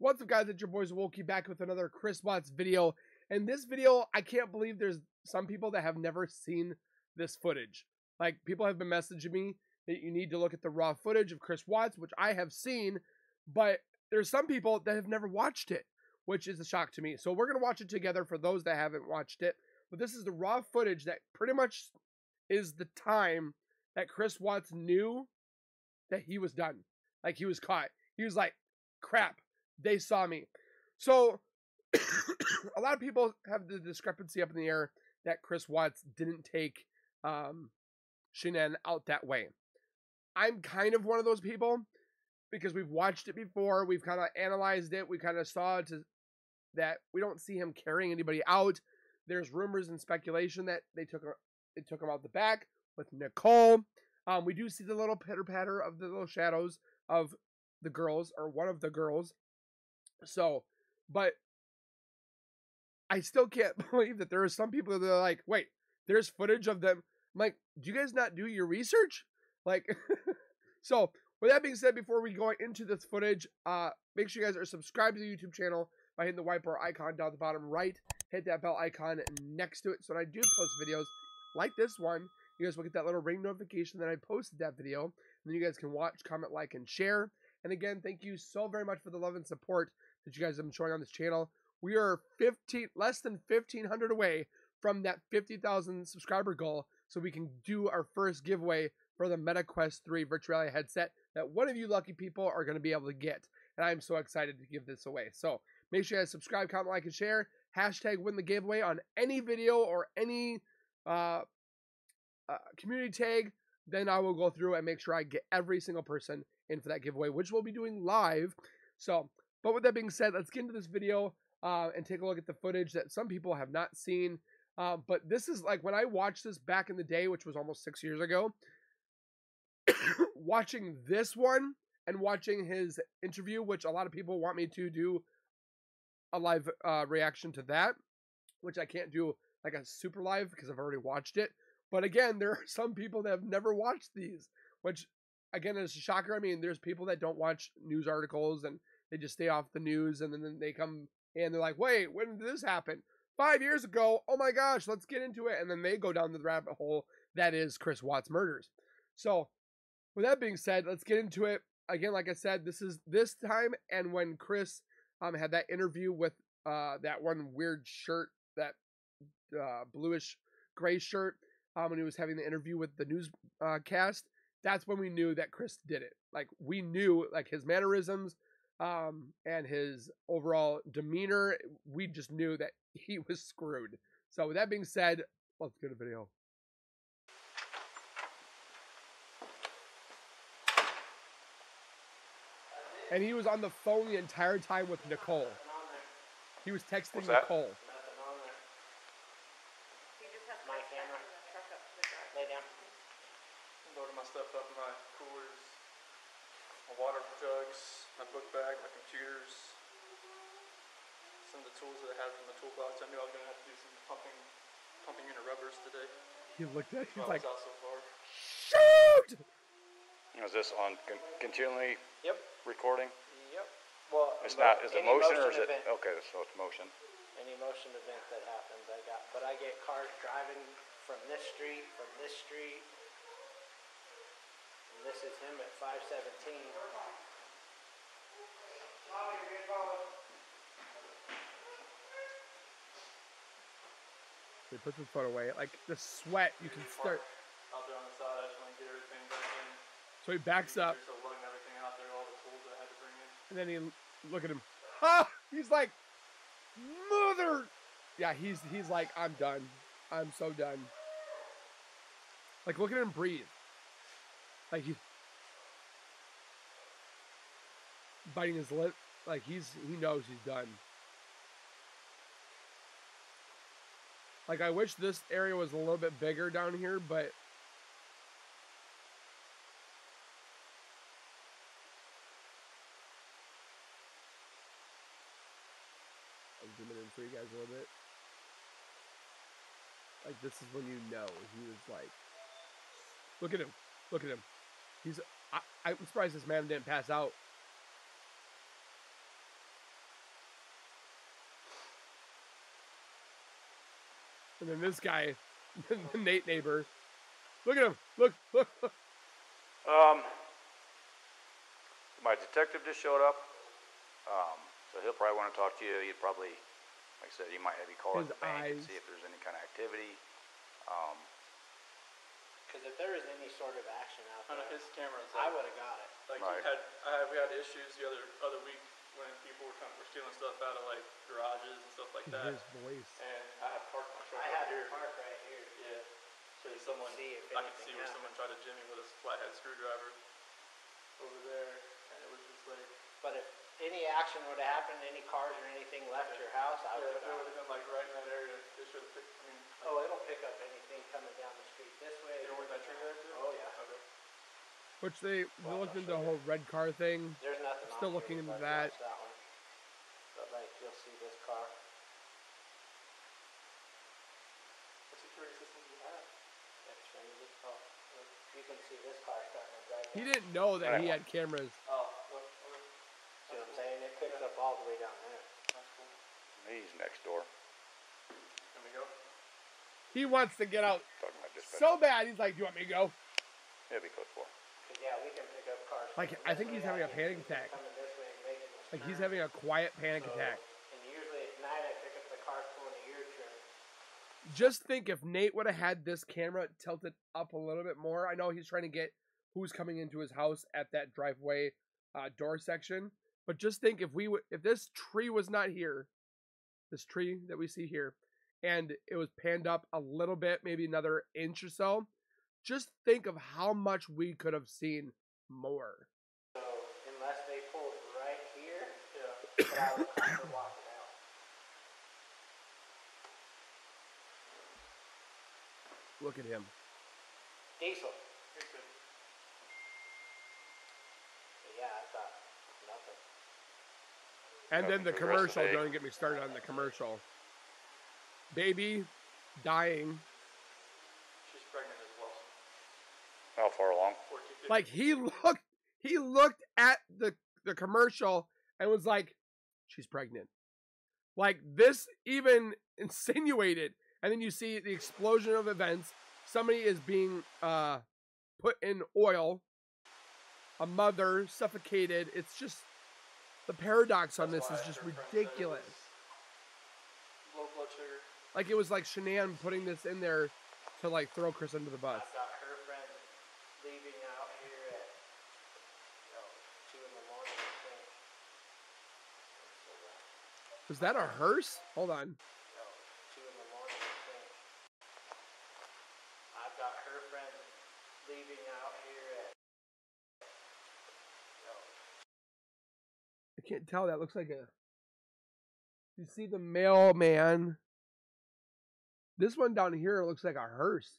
What's up, guys? It's your boy Zowoki back with another Chris Watts video. And this video, I can't believe there's some people that have never seen this footage. Like, people have been messaging me that you need to look at the raw footage of Chris Watts, which I have seen, but there's some people that have never watched it, which is a shock to me. So we're going to watch it together for those that haven't watched it. But this is the raw footage that pretty much is the time that Chris Watts knew that he was done. Like, he was caught. He was like, crap. They saw me. So a lot of people have the discrepancy up in the air that Chris Watts didn't take Shanann out that way. I'm kind of one of those people because we've watched it before. We've kind of analyzed it. We kind of saw that we don't see him carrying anybody out. There's rumors and speculation that they took him out the back with Nicole. We do see the little pitter-patter of the little shadows of the girls, or one of the girls. So, but I still can't believe that there are some people that are like, wait, there's footage of them. I'm like, do you guys not do your research? Like, so with that being said, before we go into this footage, make sure you guys are subscribed to the YouTube channel by hitting the white bar icon down at the bottom right. Hit that bell icon next to it. So when I do post videos like this one, you guys will get that little ring notification that I posted that video. And then you guys can watch, comment, like, and share. And again, thank you so very much for the love and support that you guys have been showing on this channel. We are less than 1,500 away from that 50,000 subscriber goal, so we can do our first giveaway for the MetaQuest 3 virtual reality headset that one of you lucky people are going to be able to get. And I'm so excited to give this away. So make sure you guys subscribe, comment, like, and share. Hashtag win the giveaway on any video or any community tag. Then I will go through and make sure I get every single person in for that giveaway, which we'll be doing live. So, but with that being said, let's get into this video and take a look at the footage that some people have not seen. But this is like when I watched this back in the day, which was almost 6 years ago, watching this one and watching his interview, which a lot of people want me to do a live reaction to that, which I can't do like a super live because I've already watched it. But again, there are some people that have never watched these, which again is a shocker. I mean, there's people that don't watch news articles and they just stay off the news, and then they come and they're like, wait, when did this happen? 5 years ago. Oh my gosh, let's get into it. And then they go down the rabbit hole that is Chris Watts murders. So with that being said, let's get into it. Again, like I said, this is this time and when Chris had that interview with that one weird shirt, that bluish gray shirt, when he was having the interview with the newscast. That's when we knew that Chris did it. Like, we knew, like, his mannerisms and his overall demeanor, we just knew that he was screwed. So with that being said, let's get a video. And he was on the phone the entire time with Nicole. He was texting Nicole. My camera. Lay down. Loading my stuff up in my coolers, my water jugs, my book bag, my computers, some of the tools that I had from the toolbox. I knew I was going to have to do some pumping unit rubbers today. He looked at it, he's like, out so far. shoot! Is this on continually Yep. recording? Yep. Well, It's not, is it motion or is it, event, okay, so it's motion. any motion event that happens, I get cars driving from this street, and this is him at 517. He puts his phone away. Like, the sweat, you can start. Out there on the side, I just want to get everything back in. So he backs up. So loading everything out there, all the tools that I had to bring in. And then he look at him. Ha! He's like, mother. Yeah, he's like, I'm done. I'm so done. Like, look at him breathe. Like, he's biting his lip. Like, he knows he's done. Like, I wish this area was a little bit bigger down here, but I'll zoom it in for you guys a little bit. Like, this is when you know he was like, look at him. Look at him. I'm surprised this man didn't pass out. And then this guy, the Nate neighbor. Look at him. Look. My detective just showed up. So he'll probably want to talk to you. He'd probably, like I said, he might have you call His at the bank and eyes. see if there's any kind of activity. Because if there was any sort of action out I there, know his camera's I like, would have got it. like Right. we had issues the other week when people were stealing stuff out of like garages and stuff like that. His voice. And I had parked my truck I right had here. to park right here. Yeah. So you someone, can see if I could anything see where happened. someone tried to jimmy with a flathead screwdriver over there, and it was just like. But if any action would have happened, any cars or anything left your house, I would Yeah, have if it got would it. have been like right in that area, they should have picked. I mean, Oh, it'll pick up anything coming down the street this way. you know where that tree there too? Oh, yeah. Okay. Which they looked into the whole red car thing. There's nothing Still on looking here, into but that. watch that one. But like, you'll see this car. What security system do you have? Xfinity. Oh, you can see this car starting to drive. He didn't know that he had cameras. Oh, look. Okay. See what I'm saying? It picks up all the way down there. That's cool. He's next door. Can we go? He wants to get out Talking about dispatch. so bad. He's like, "Do you want me to go?" He'll be code 4. 'Cause, yeah, we can pick up cars. Like, coming I this think he's way, having a I can panic see people attack. coming this way and making this Like he's turn. having a quiet panic attack. And usually at night I pick up the cars pulling a U-turn. Just think if Nate would have had this camera tilted up a little bit more. I know he's trying to get who's coming into his house at that driveway door section. But just think if this tree was not here, this tree that we see here, and it was panned up a little bit, maybe another inch or so, just think of how much we could have seen more. So unless they pulled right here, Yeah. but I would have to walk it out. Look at him. Diesel. Here's good. But yeah, I thought nothing. And then the For the rest of the commercial, day. don't get me started on the commercial. Baby dying. She's pregnant as well. How far along? 14, Like he looked at the commercial and was like, she's pregnant. Like this even insinuated. And then you see the explosion of events. Somebody is being put in oil. A mother suffocated. It's just the paradox on this is just ridiculous. Low blood sugar. Like it was like Shanann putting this in there to like throw Chris under the bus. I've got her friend leaving out here at 2 in the morning, I think. Was that a hearse? Hold on. 2 in the morning, I think. I've got her friend leaving out here at. I can't tell. That looks like a. You see the mailman. This one down here looks like a hearse.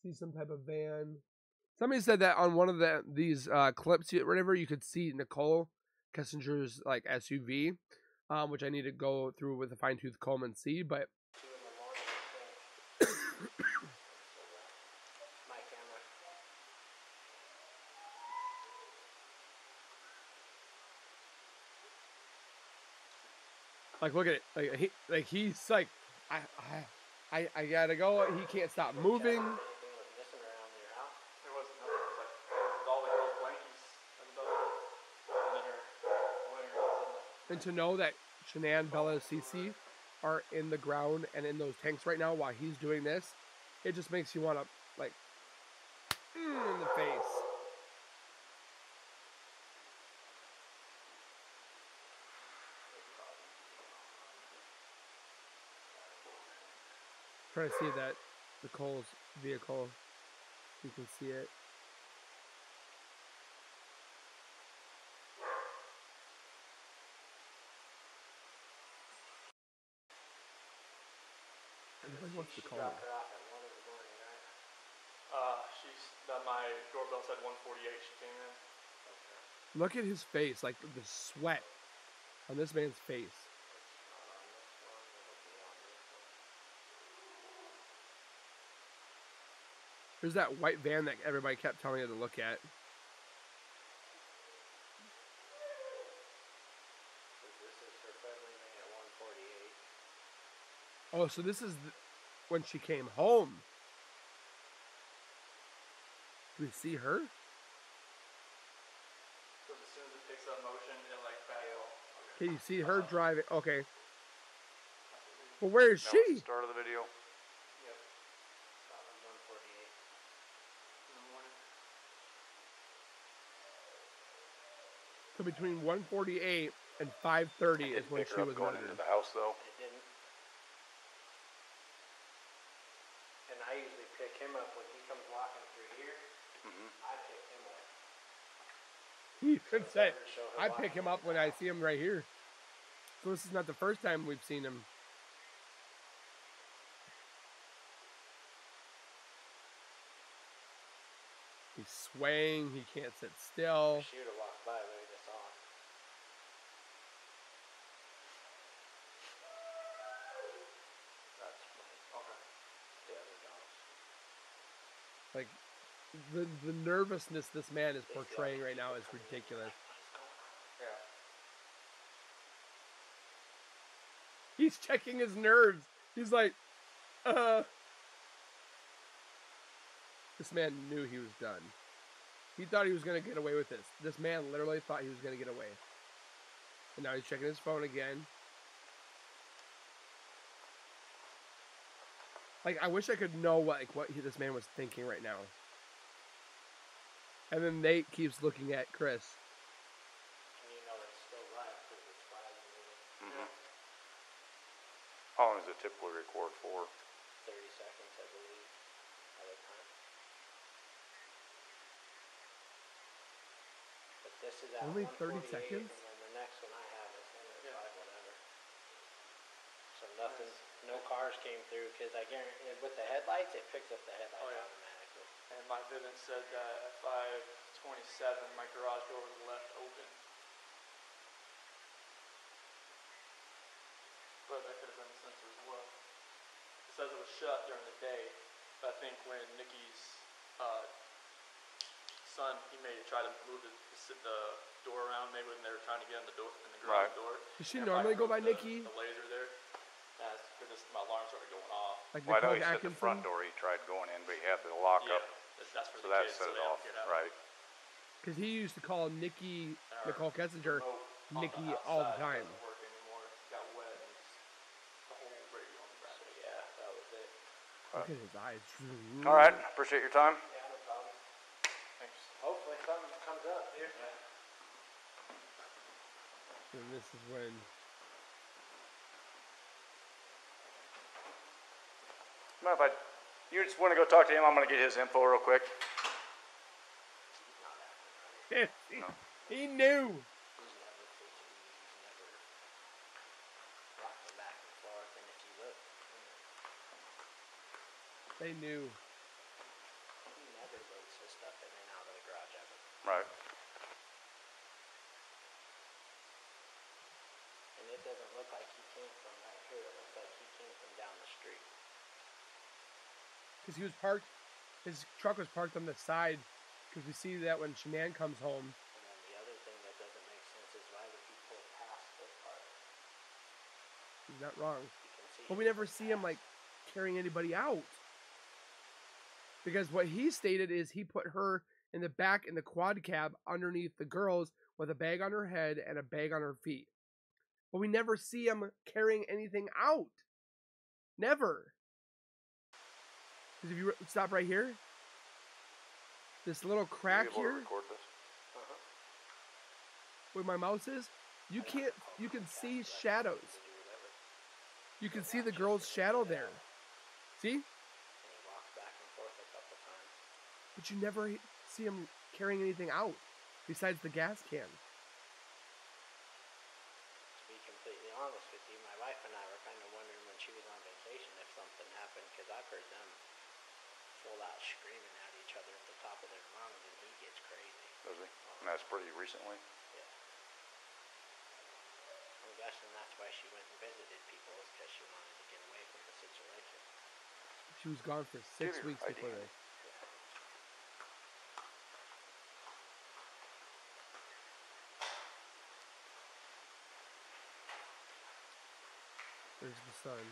See some type of van. Somebody said that on one of these clips, whenever you could see Nicole Kessinger's like SUV, which I need to go through with a fine tooth comb and see. But 2 in the morning, I think. My camera. like, look at it. He's like, I gotta go. He can't stop moving. Anything was missing around your house? There wasn't nothing. It was like all the old blankies and then her winners. And to know that Shanann, Bella, and Cece are in the ground and in those tanks right now while he's doing this, it just makes you want to, like, in the face. Trying to see that Nicole's vehicle. You can see it. Everybody wants to She call dropped her. her off at 1 in the morning, right? My doorbell said 1:48. She came in. Look at his face, like the sweat on this man's face. There's that white van that everybody kept telling you to look at. This is her phone ringing at 1:48. Oh, so this is when she came home. Do we see her? So as soon as it picks up motion, it like bail. Okay. Can you see her driving? Okay. Well, where is That was she? the start of the video. Yep. About 148. In the morning. So between 1:48 and 5:30 is Didn't when pick she her up was going murdered. into the house though. It didn't. And I usually pick him up when he comes walking through here. I pick him up. He even said, Show her I pick him up when I see him right here. So this is not the first time we've seen him. He's swaying. He can't sit still. She would have walked by, we would have saw him. That's my, Okay. the other dogs. Like, the nervousness this man is portraying right now is ridiculous. Yeah. He's checking his nerves. He's like, This man knew he was done. He thought he was going to get away with this. This man literally thought he was going to get away. And now he's checking his phone again. Like, I wish I could know what this man was thinking right now. And then Nate keeps looking at Chris. And you know it's still live because it's 5 minutes. How long does it typically record for? 30 seconds, I believe, at a time. But this is at Only 30 148, seconds? and then the next one I have is in at Yeah. 5 whatever. So nothing, no cars came through because I guarantee with the headlights, it picks up the headlights Oh, yeah. automatically. And my Vivint said that at 5:27, my garage door was left open. But that could have been the sensor as well. It says it was shut during the day, but I think when Nikki's son, he may try to move the door around, maybe when they were trying to get in the door in the garage Right. door. Does she And if I normally go by moved Nikki? The laser there. That's because my alarm started going off. Like Well, I know Nicole he said the front Atkinson? door he tried going in, but he had the lock Yeah, up, that's for so the that kids, set so it they off. don't get out. Right. Because he used to call Nicole Our Kessinger, remote on Nikki the all the outside time. doesn't work anymore. It got wet and the whole radio on the back. So yeah, that was it. Look at his eyes. All right. Appreciate your time. Yeah, no problem. Thanks. Hopefully something comes up here. And this is when Mind if you just want to go talk to him? I'm going to get his info real quick. he knew. He's never fidgety. He's never rocking back and forth. And if you look, They knew. he never loads his stuff in and out of the garage ever. Right. And it doesn't look like he came from right here. It looks like he came from down the street. Because he was parked, his truck was parked on the side. Because we see that when Shanann comes home. And then the other thing that doesn't make sense is why would he pull past this part? He's not wrong. You can see. But we never see him, like, carrying anybody out. Because what he stated is he put her in the back in the quad cab underneath the girls with a bag on her head and a bag on her feet. But we never see him carrying anything out. Never. Because if you stop right here, this little crack Are you able to here record this? where my mouse is, you can see shadows. You can see the girl's shadow there. See? And he walks back and forth a couple times. But you never see him carrying anything out besides the gas can. To be completely honest with you, my wife and I were kind of wondering when she was on vacation if something happened because I've heard them full out screaming at each other at the top of their lungs and he gets crazy. Does he? And that's pretty recently. Yeah. I'm guessing that's why she went and visited people is because she wanted to get away from the situation. She was gone for 6 Give your weeks ID. before this. There's the sun.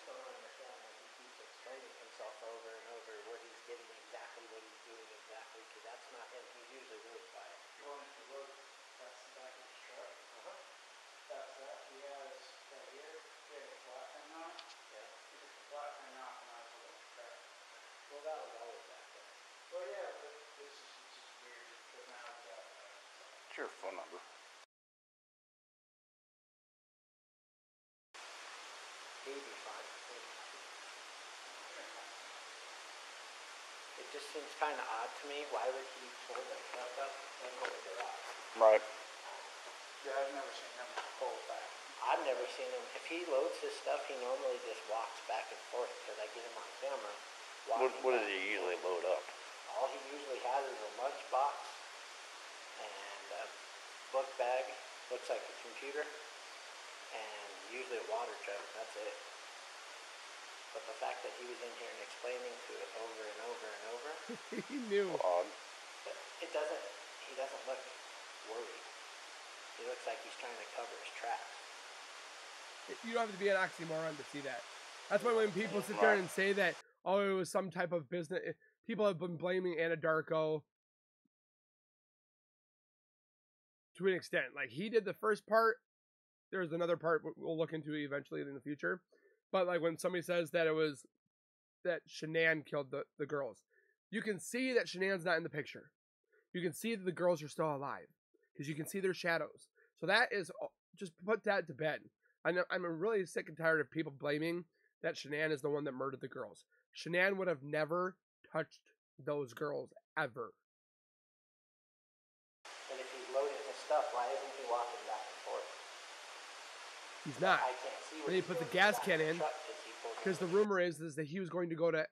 just don't understand why he keeps explaining himself over and over where he's getting exactly what he's doing exactly, because that's not him. He's usually really quiet. Well, if you look, that's the back of his truck. That's that. He has right here. He had a flat thing on it. Yeah. He took the flat thing off and I was looking at the crack. Well, that was always back there. Well, yeah, but this is just weird because now he's got it. What's your phone number? 85. It just seems kind of odd to me. Why would he pull the truck up and go to the garage? Right. Yeah, I've never seen him pull it back. I've never seen him. If he loads his stuff, he normally just walks back and forth because I get him on camera. What does he usually load up? All he usually has is a lunchbox and a book bag, looks like a computer, and usually a water jug. That's it. But the fact that he was in here and explaining to it over and over and over, He knew. Odd. he doesn't look worried. He looks like he's trying to cover his tracks. You don't have to be an oxymoron to see that. That's why when people sit there and say that, oh, it was some type of business, people have been blaming Anadarko to an extent. Like, he did the first part. There's another part we'll look into eventually in the future. But, like, when somebody says that it was that Shanann killed the girls, you can see that Shanann's not in the picture. You can see that the girls are still alive because you can see their shadows. So that is, just put that to bed. I'm really sick and tired of people blaming that Shanann is the one that murdered the girls. Shanann would have never touched those girls ever. And if he's loading his stuff, why isn't he walking back and forth? He's not. I can't see what Then he he's put the doing gas back can the in, truck 'cause he pulled because the it. rumor is that he was going to go to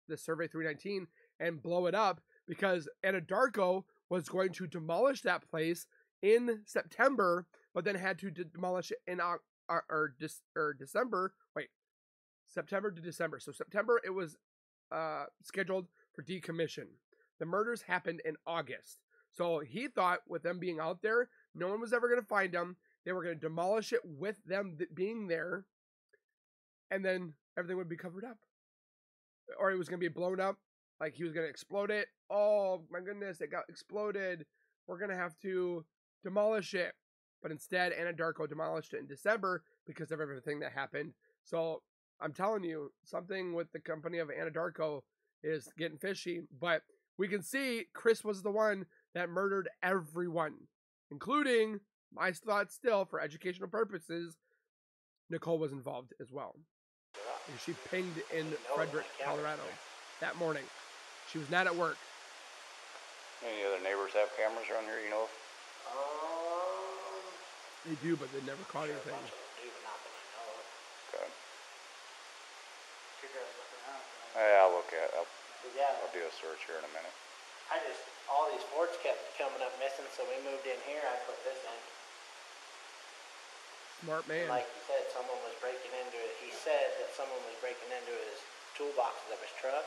the Survey 319 and blow it up because Anadarko was going to demolish that place in September, but then had to demolish it in December. Wait, September to December. So September it was scheduled for decommission. The murders happened in August. So he thought with them being out there, no one was ever going to find them. They were going to demolish it with them being there, and then everything would be covered up. Or it was going to be blown up, like he was going to explode it. Oh my goodness, it got exploded. We're going to have to demolish it. But instead, Anadarko demolished it in December because of everything that happened. So I'm telling you, something with the company of Anadarko is getting fishy. But we can see Chris was the one that murdered everyone, including, my thoughts still, for educational purposes, Nicole was involved as well. And she pinged in Frederick, Colorado that morning. She was not at work. Any other neighbors have cameras around here, you know? They do, but they never caught anything. A bunch of them do, but not that I know of. Okay. You guys looking out. Yeah, I'll look at it. Yeah, I'll do a search here in a minute. all these Fords kept coming up missing, so we moved in here. I put this in. Smart man. Like you said, someone was breaking into it. He said that someone was breaking into his toolboxes of his truck.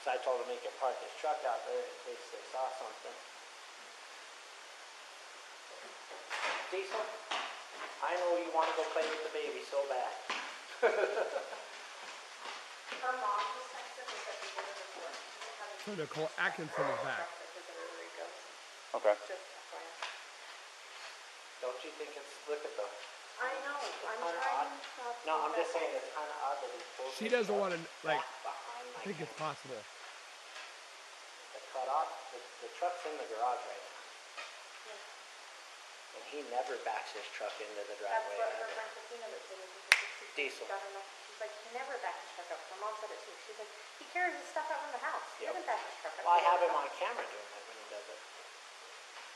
So I told him he could park his truck out there in case they saw something. Diesel, I know you want to go play with the baby so bad. Her mom just texted me that the year before. So Nicole Atkinson is back. Okay. Just FYI. Don't you think it's, look at the, I know. I'm kinda trying odd. not to. No, I'm just saying it's kind of odd that he pulled She his doesn't truck want to, like, back behind my I think it's camera. possible. The cutoff, the truck's in the garage right now. And he never backs his truck into the That's driveway what her ever. friend Christina that said. Diesel. She's like, he never backs his truck up. Her mom said it too. She's like, he carries his stuff out in the house. He Yep. doesn't back his truck up. Well, I have him on camera doing that when he does it.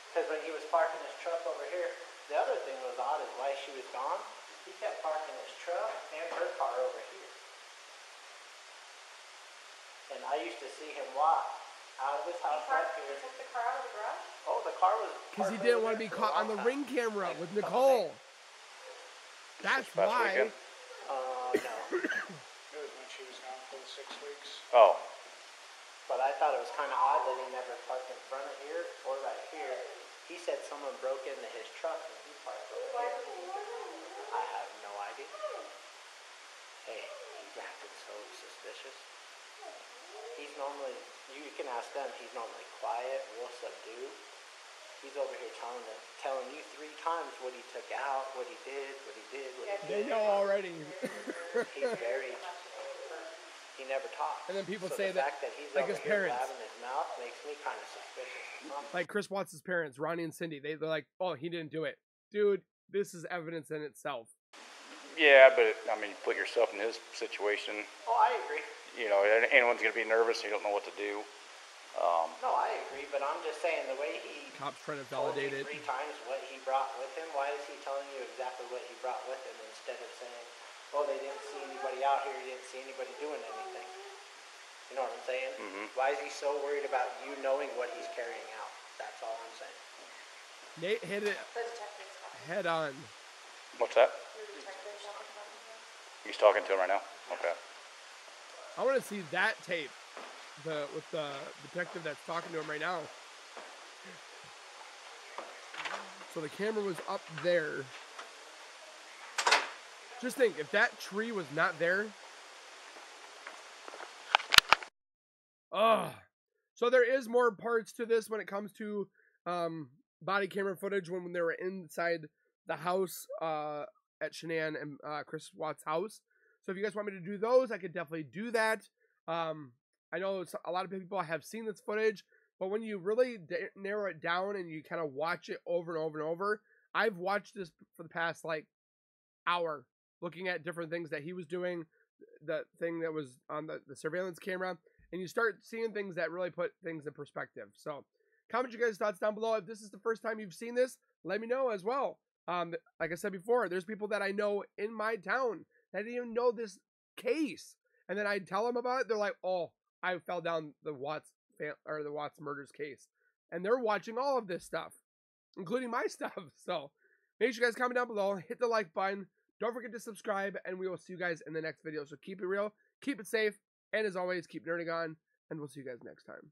Because when he was parking his truck over here, the other thing was odd is while she was gone, he kept parking his truck and her car over here. And I used to see him walk out of his house right He here. took the car out of the garage? Oh, the car was Because he parked didn't over want to there be for a caught on long the time. ring camera Like, with a couple Nicole. days. That's Past why. weekend? No. It was when she was gone for the 6 weeks. Oh, But I thought it was kind of odd that he never parked in front of here or right here. He said someone broke into his truck and he parked over Why here. would he do that? I have no idea. Hey, acted so suspicious. He's normally, you can ask them, he's normally quiet, real subdued. He's over here telling you 3 times what he took out, what he did, what he did, what he They did. know already. He's very, he never talks. And then people so say the that, fact that he's like over his here parents. blabbing his mouth makes me kind of suspicious. Like Chris Watts' parents, Ronnie and Cindy, they're like, oh, he didn't do it. Dude, this is evidence in itself. Yeah, but I mean, put yourself in his situation. Oh, I agree. You know, anyone's gonna be nervous. You don't know what to do. No, I agree, but I'm just saying the way he Cops trying to told you validate it. 3 times what he brought with him, why is he telling you exactly what he brought with him instead of saying, oh, they didn't see anybody out here, he didn't see anybody doing anything? You know what I'm saying? Mm-hmm. Why is he so worried about you knowing what he's carrying out? That's all I'm saying. Nate hit it The detective's talking. head on. What's that? The detective's talking to him. He's talking to him right now. Okay. I want to see that tape with the detective that's talking to him right now. So the camera was up there. Just think, if that tree was not there. So there is more parts to this when it comes to body camera footage when they were inside the house at Shanann and Chris Watts' house. So if you guys want me to do those, I could definitely do that. I know a lot of people have seen this footage, but when you really narrow it down and you kind of watch it over and over and over, I've watched this for the past like hour, looking at different things that he was doing, the thing that was on the surveillance camera, and you start seeing things that really put things in perspective. So comment your guys' thoughts down below. If this is the first time you've seen this, let me know as well. Like I said before, there's people that I know in my town that didn't even know this case. And then I tell them about it, they're like, oh, I fell down the Watts murders case. And they're watching all of this stuff, including my stuff. So make sure you guys comment down below, hit the like button. Don't forget to subscribe, and we will see you guys in the next video. So keep it real, keep it safe, and as always, keep nerding on, and we'll see you guys next time.